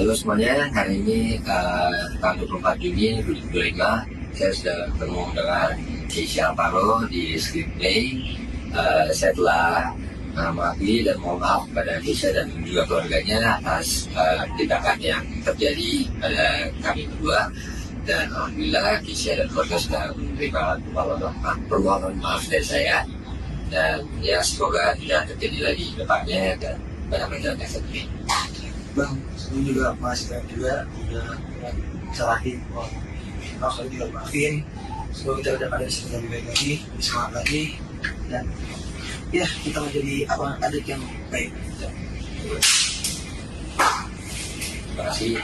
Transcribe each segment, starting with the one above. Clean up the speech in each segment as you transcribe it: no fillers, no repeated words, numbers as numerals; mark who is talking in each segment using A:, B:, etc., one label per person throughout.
A: Halo semuanya, hari ini tanggal 24 Juni 2025 saya sudah bertemu dengan Keisha Alvaro di Screenplay. Saya telah mengakui dan mohon maaf kepada Keisha dan juga keluarganya atas tindakan yang terjadi pada kami berdua. Dan alhamdulillah Keisha dan keluarga sudah menerima permohonan maaf dari saya. Dan ya semoga tidak terjadi lagi ke depannya dan banyak yang sedih.
B: Bang, sebelum juga masih banyak juga udah salahin, kalau juga maafin. Semoga kita udah pada sini lebih baik lagi, lebih semangat lagi, dan ya kita menjadi adik yang baik.
A: Terima kasih.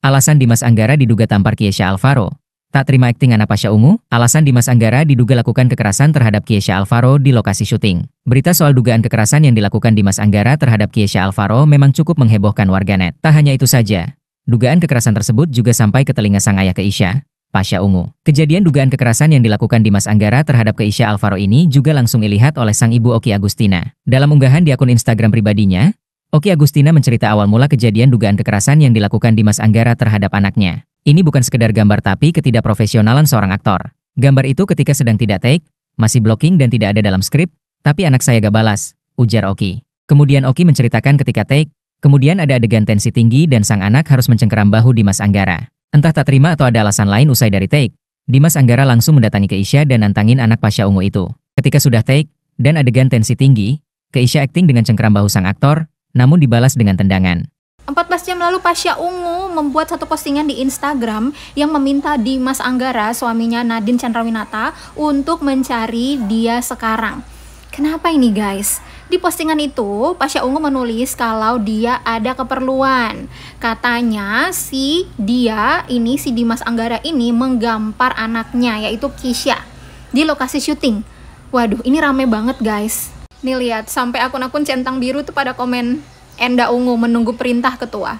C: Alasan Dimas Anggara diduga tampar Keisha Alvaro. Tak terima akting anak Pasha Ungu, alasan Dimas Anggara diduga lakukan kekerasan terhadap Keisha Alvaro di lokasi syuting. Berita soal dugaan kekerasan yang dilakukan Dimas Anggara terhadap Keisha Alvaro memang cukup menghebohkan warganet. Tak hanya itu saja, dugaan kekerasan tersebut juga sampai ke telinga sang ayah Keisha, Pasha Ungu. Kejadian dugaan kekerasan yang dilakukan Dimas Anggara terhadap Keisha Alvaro ini juga langsung dilihat oleh sang ibu Oki Agustina. Dalam unggahan di akun Instagram pribadinya, Oki Agustina mencerita awal mula kejadian dugaan kekerasan yang dilakukan Dimas Anggara terhadap anaknya. Ini bukan sekedar gambar tapi ketidakprofesionalan seorang aktor. Gambar itu ketika sedang tidak take, masih blocking dan tidak ada dalam skrip, tapi anak saya gak balas, ujar Oki. Kemudian Oki menceritakan ketika take, kemudian ada adegan tensi tinggi dan sang anak harus mencengkeram bahu Dimas Anggara. Entah tak terima atau ada alasan lain usai dari take, Dimas Anggara langsung mendatangi Keisha dan nantangin anak Pasha Ungu itu. Ketika sudah take, dan adegan tensi tinggi, Keisha akting dengan cengkeram bahu sang aktor, namun dibalas dengan tendangan.
D: 14 jam lalu Pasha Ungu membuat satu postingan di Instagram yang meminta Dimas Anggara, suaminya Nadine Chandrawinata, untuk mencari dia sekarang. Kenapa ini guys? Di postingan itu, Pasha Ungu menulis kalau dia ada keperluan. Katanya si Dimas Anggara ini menggampar anaknya, yaitu Keisha, di lokasi syuting. Waduh, ini rame banget guys. Nih lihat, sampai akun-akun centang biru tuh pada komen, Enda Ungu menunggu perintah ketua.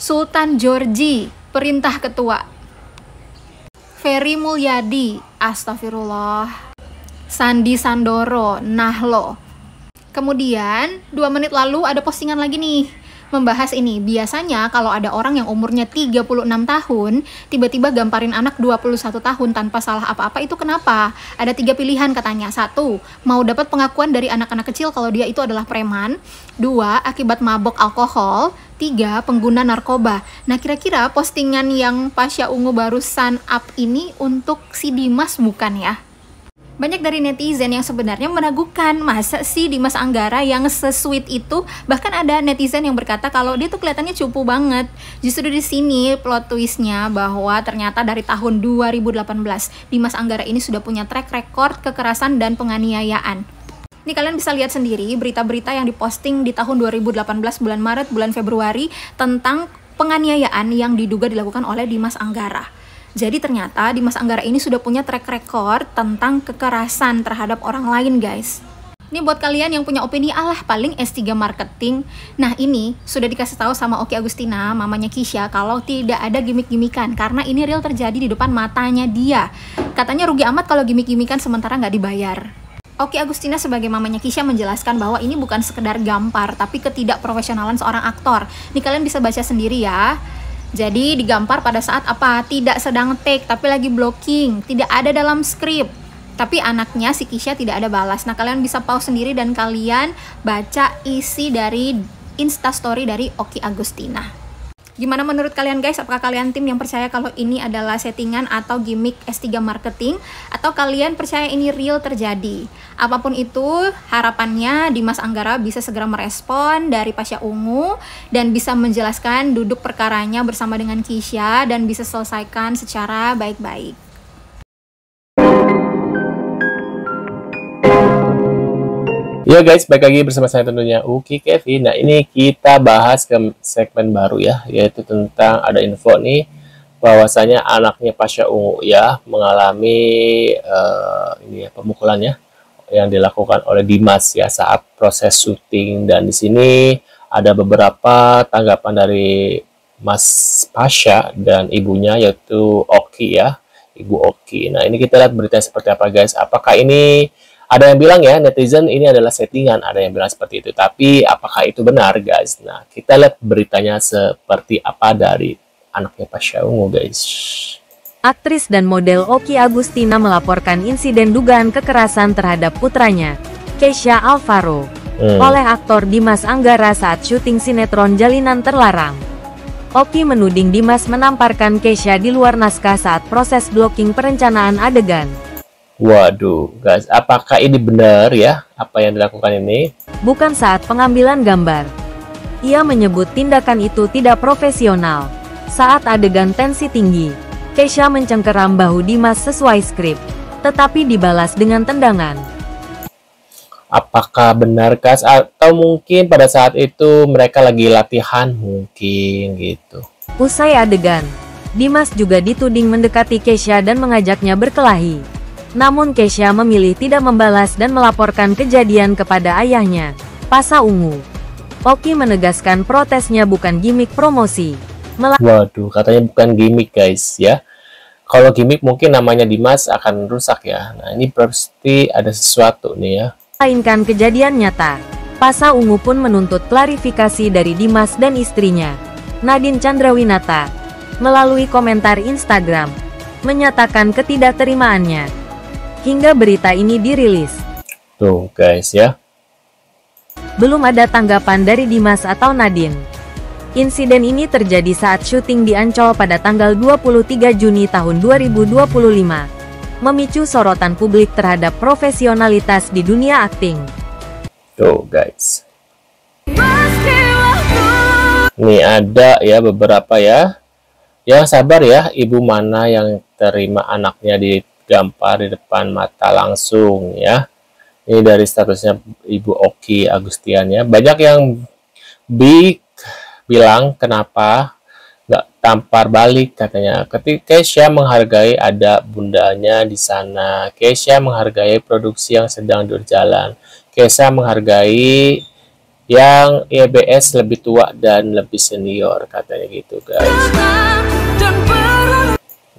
D: Sultan Georgie, perintah ketua. Ferry Mulyadi, astagfirullah. Sandi Sandoro, Nahlo. Kemudian 2 menit lalu ada postingan lagi nih, membahas ini. Biasanya kalau ada orang yang umurnya 36 tahun, tiba-tiba gamparin anak 21 tahun tanpa salah apa-apa, itu kenapa? Ada 3 pilihan katanya. 1, mau dapat pengakuan dari anak-anak kecil kalau dia itu adalah preman. 2, akibat mabok alkohol. 3, pengguna narkoba. Nah, kira-kira postingan yang Pasha Ungu barusan up ini untuk si Dimas bukan ya? Banyak dari netizen yang sebenarnya meragukan, masa sih Dimas Anggara yang se-sweet itu? Bahkan ada netizen yang berkata kalau dia tuh kelihatannya cupu banget. Justru di sini plot twistnya bahwa ternyata dari tahun 2018 Dimas Anggara ini sudah punya track record kekerasan dan penganiayaan. Ini kalian bisa lihat sendiri berita-berita yang diposting di tahun 2018 bulan Maret, bulan Februari tentang penganiayaan yang diduga dilakukan oleh Dimas Anggara. Jadi ternyata Dimas Anggara ini sudah punya track record tentang kekerasan terhadap orang lain guys. Ini buat kalian yang punya opini, alah paling S3 marketing. Nah ini sudah dikasih tahu sama Oki Agustina, mamanya Keisha, kalau tidak ada gimmick-gimmickan. Karena ini real terjadi di depan matanya dia. Katanya rugi amat kalau gimmick-gimmickan sementara nggak dibayar. Oki Agustina sebagai mamanya Keisha menjelaskan bahwa ini bukan sekedar gampar, tapi ketidakprofesionalan seorang aktor. Ini kalian bisa baca sendiri ya. Jadi digampar pada saat apa? Tidak sedang take, tapi lagi blocking. Tidak ada dalam skrip. Tapi anaknya si Keisha tidak ada balas. Nah, kalian bisa pause sendiri dan kalian baca isi dari Instastory dari Oki Agustina. Gimana menurut kalian guys? Apakah kalian tim yang percaya kalau ini adalah settingan atau gimmick S3 marketing? Atau kalian percaya ini real terjadi? Apapun itu, harapannya Dimas Anggara bisa segera merespon dari Pasha Ungu dan bisa menjelaskan duduk perkaranya bersama dengan Keisha dan bisa selesaikan secara baik-baik.
E: Ya guys, balik lagi bersama saya tentunya Uki Kevin. Nah ini kita bahas ke segmen baru ya, yaitu tentang ada info nih bahwasanya anaknya Pasha Ungu ya mengalami pemukulan ya yang dilakukan oleh Dimas ya saat proses syuting. Dan di sini ada beberapa tanggapan dari Mas Pasha dan ibunya yaitu Oki ya, Ibu Oki. Nah ini kita lihat beritanya seperti apa guys. Apakah ini Ada yang bilang ya, netizen ini adalah settingan, ada yang bilang seperti itu. Tapi apakah itu benar, guys? Nah, kita lihat beritanya seperti apa dari anaknya Pasha Ungu, guys.
F: Aktris dan model Oki Agustina melaporkan insiden dugaan kekerasan terhadap putranya, Kesha Alvaro, oleh aktor Dimas Anggara saat syuting sinetron Jalinan Terlarang. Oki menuding Dimas menamparkan Kesha di luar naskah saat proses blocking perencanaan adegan.
E: Waduh, guys, apakah ini benar ya, apa yang dilakukan ini?
F: Bukan saat pengambilan gambar. Ia menyebut tindakan itu tidak profesional. Saat adegan tensi tinggi, Kesha mencengkeram bahu Dimas sesuai skrip, tetapi dibalas dengan tendangan.
E: Apakah benar, guys? Atau mungkin pada saat itu mereka lagi latihan, mungkin gitu.
F: Usai adegan, Dimas juga dituding mendekati Kesha dan mengajaknya berkelahi. Namun Kesha memilih tidak membalas dan melaporkan kejadian kepada ayahnya, Pasha Ungu. Oki menegaskan protesnya bukan gimmick promosi.
E: Waduh, katanya bukan gimmick, guys ya. Kalau gimmick mungkin namanya Dimas akan rusak ya. Nah, ini pasti ada sesuatu nih ya.
F: Melainkan kejadian nyata. Pasha Ungu pun menuntut klarifikasi dari Dimas dan istrinya, Nadine Chandrawinata, melalui komentar Instagram, menyatakan ketidakterimaannya. Hingga berita ini dirilis.
E: Tuh guys ya.
F: Belum ada tanggapan dari Dimas atau Nadine. Insiden ini terjadi saat syuting di Ancol pada tanggal 23 Juni tahun 2025. Memicu sorotan publik terhadap profesionalitas di dunia akting.
E: Tuh guys. Nih ada ya beberapa ya. Yang sabar ya, ibu mana yang terima anaknya digampar di depan mata langsung ya. Ini dari statusnya Ibu Oki Agustian ya. Banyak yang bilang kenapa nggak tampar balik katanya. Ketika Kesha menghargai ada bundanya di sana. Kesha menghargai produksi yang sedang berjalan. Kesha menghargai yang IBS lebih tua dan lebih senior katanya gitu guys.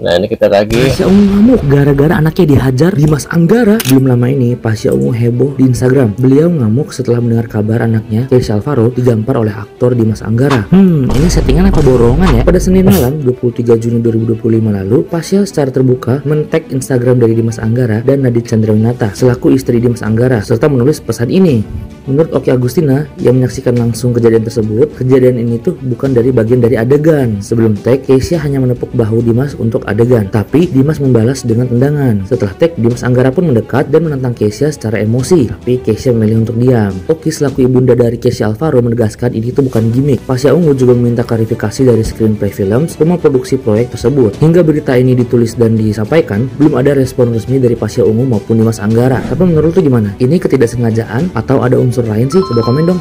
E: Nah ini kita lagi.
B: Pasha Ungu ngamuk gara-gara anaknya dihajar Dimas Anggara. Belum lama ini Pasha Ungu heboh di Instagram. Beliau ngamuk setelah mendengar kabar anaknya Kesha Alvaro digampar oleh aktor Dimas Anggara. Ini settingan apa borongan ya? Pada Senin malam 23 Juni 2025 lalu, Pasha secara terbuka men-tag Instagram dari Dimas Anggara dan Nadine Chandrawinata selaku istri Dimas Anggara serta menulis pesan ini. Menurut Oki Agustina yang menyaksikan langsung kejadian tersebut, kejadian ini tuh bukan dari bagian dari adegan. Sebelum tag, Kesha hanya menepuk bahu Dimas untuk adegan, tapi Dimas membalas dengan tendangan. Setelah tag, Dimas Anggara pun mendekat dan menantang Kesha secara emosi, tapi Kesha memilih untuk diam. Oki selaku ibunda dari Kesha Alvaro menegaskan ini tuh bukan gimmick. Pasha Ungu juga meminta klarifikasi dari Screenplay Films memproduksi proyek tersebut. Hingga berita ini ditulis dan disampaikan, belum ada respon resmi dari Pasha Ungu maupun Dimas Anggara. Tapi menurut lu gimana? Ini ketidaksengajaan atau ada unsur lain sih? Coba komen dong.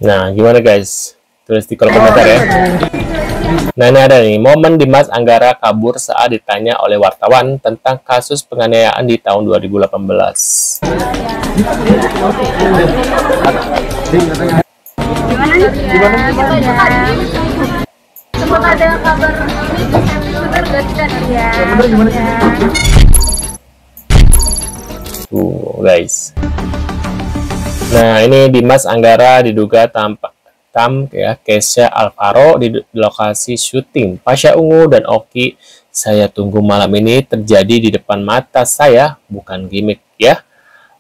E: Nah gimana guys? Tulis di kolom komentar ya. Nah ini ada nih, momen Dimas Anggara kabur saat ditanya oleh wartawan tentang kasus penganiayaan di tahun 2018.
G: Sempat ada kabar benar gak sih ya?
E: Guys. Nah ini Dimas Anggara diduga ya Kesha Alvaro di lokasi syuting Pasha Ungu dan Oki. Saya tunggu malam ini terjadi di depan mata saya, bukan gimmick ya.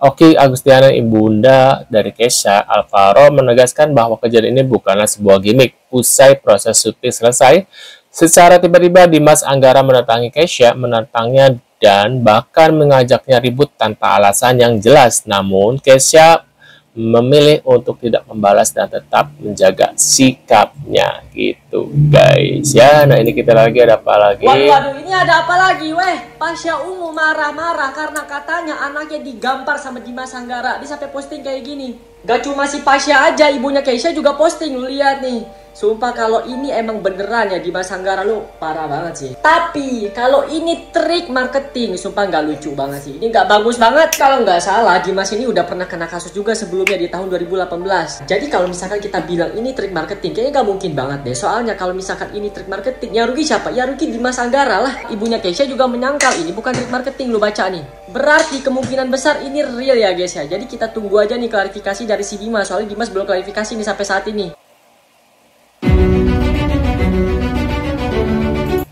E: Oki Agustiana, ibunda dari Kesha Alvaro, menegaskan bahwa kejadian ini bukanlah sebuah gimmick. Usai proses syuting selesai, secara tiba-tiba Dimas Anggara mendatangi Kesha, menantangnya dan bahkan mengajaknya ribut tanpa alasan yang jelas. Namun Kesha memilih untuk tidak membalas dan tetap menjaga sikapnya gitu guys ya. Nah ini kita lagi ada apa lagi?
H: Waduh, ini ada apa lagi weh? Pasha Ungu marah-marah karena katanya anaknya digampar sama Dimas Anggara. Dia sampai posting kayak gini. Gak cuma si Pasha aja, ibunya Kesha juga posting. Lu lihat nih, Sumpah kalau ini emang beneran ya Dimas Anggara, lu parah banget sih. Tapi kalau ini trik marketing, sumpah nggak lucu banget sih. Ini nggak bagus banget. Kalau nggak salah Dimas ini udah pernah kena kasus juga sebelumnya di tahun 2018. Jadi kalau misalkan kita bilang ini trik marketing, kayaknya nggak mungkin banget deh. Soalnya kalau misalkan ini trik marketing, yang rugi siapa? Ya rugi Dimas Anggara lah. Ibunya Kesha juga menyangkal ini bukan trik marketing, lu baca nih. Berarti kemungkinan besar ini real ya guys ya. Jadi kita tunggu aja nih klarifikasi dari si Dimas. Soalnya Dimas belum klarifikasi nih sampai saat ini.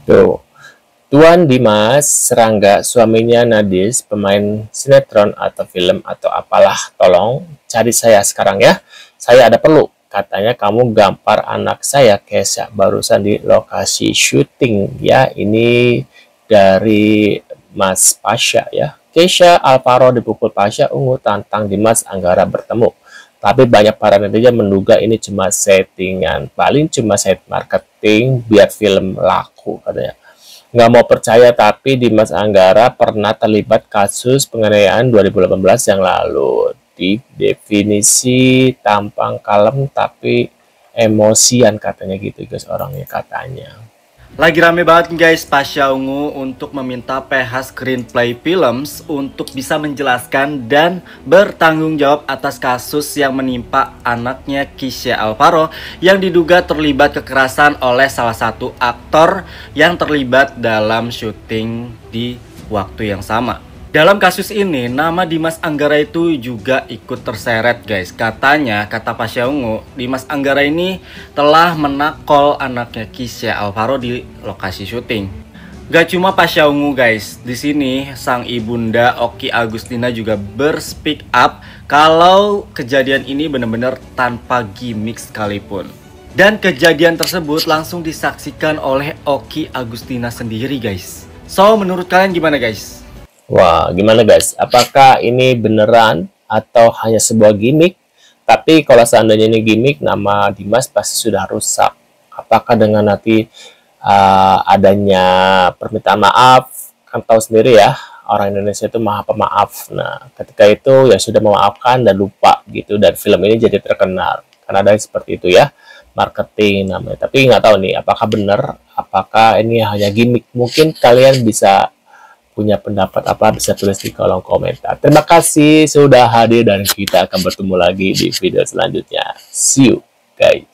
E: Tuh, Tuan Dimas Serangga, suaminya Nadis, pemain sinetron atau film atau apalah, tolong cari saya sekarang ya. Saya ada perlu. Katanya kamu gampar anak saya, Kesha, barusan di lokasi syuting ya. Ini dari Mas Pasha ya. Kesha Alvaro dipukul Pasha Ungu, tantang Dimas Anggara bertemu. Tapi banyak para netizen menduga ini cuma settingan, paling cuma set marketing biar film laku katanya. Nggak mau percaya, tapi Dimas Anggara pernah terlibat kasus penganiayaan 2018 yang lalu. Di definisi tampang kalem tapi emosian katanya gitu guys orangnya katanya.
I: Lagi rame banget guys Pasha Ungu untuk meminta PH Screenplay Films untuk bisa menjelaskan dan bertanggung jawab atas kasus yang menimpa anaknya Kesha Alvaro yang diduga terlibat kekerasan oleh salah satu aktor yang terlibat dalam syuting di waktu yang sama. Dalam kasus ini, nama Dimas Anggara itu juga ikut terseret guys. Katanya, kata Pasha Ungu, Dimas Anggara ini telah menakol anaknya Kesha Alvaro di lokasi syuting. Gak cuma Pasha Ungu guys, di sini sang ibunda Oki Agustina juga berspeak up kalau kejadian ini benar-benar tanpa gimmick sekalipun. Dan kejadian tersebut langsung disaksikan oleh Oki Agustina sendiri guys. So, menurut kalian gimana guys?
E: Wah, gimana guys? Apakah ini beneran atau hanya sebuah gimmick? Tapi kalau seandainya ini gimmick, nama Dimas pasti sudah rusak. Apakah dengan nanti adanya permintaan maaf, kan tahu sendiri ya, orang Indonesia itu maha pemaaf. Nah, ketika itu ya sudah memaafkan dan lupa gitu, dan film ini jadi terkenal. Karena ada seperti itu ya, marketing namanya. Tapi nggak tahu nih, apakah benar, apakah ini hanya gimmick? Mungkin kalian bisa punya pendapat apa, bisa tulis di kolom komentar. Terima kasih sudah hadir dan kita akan bertemu lagi di video selanjutnya. See you guys.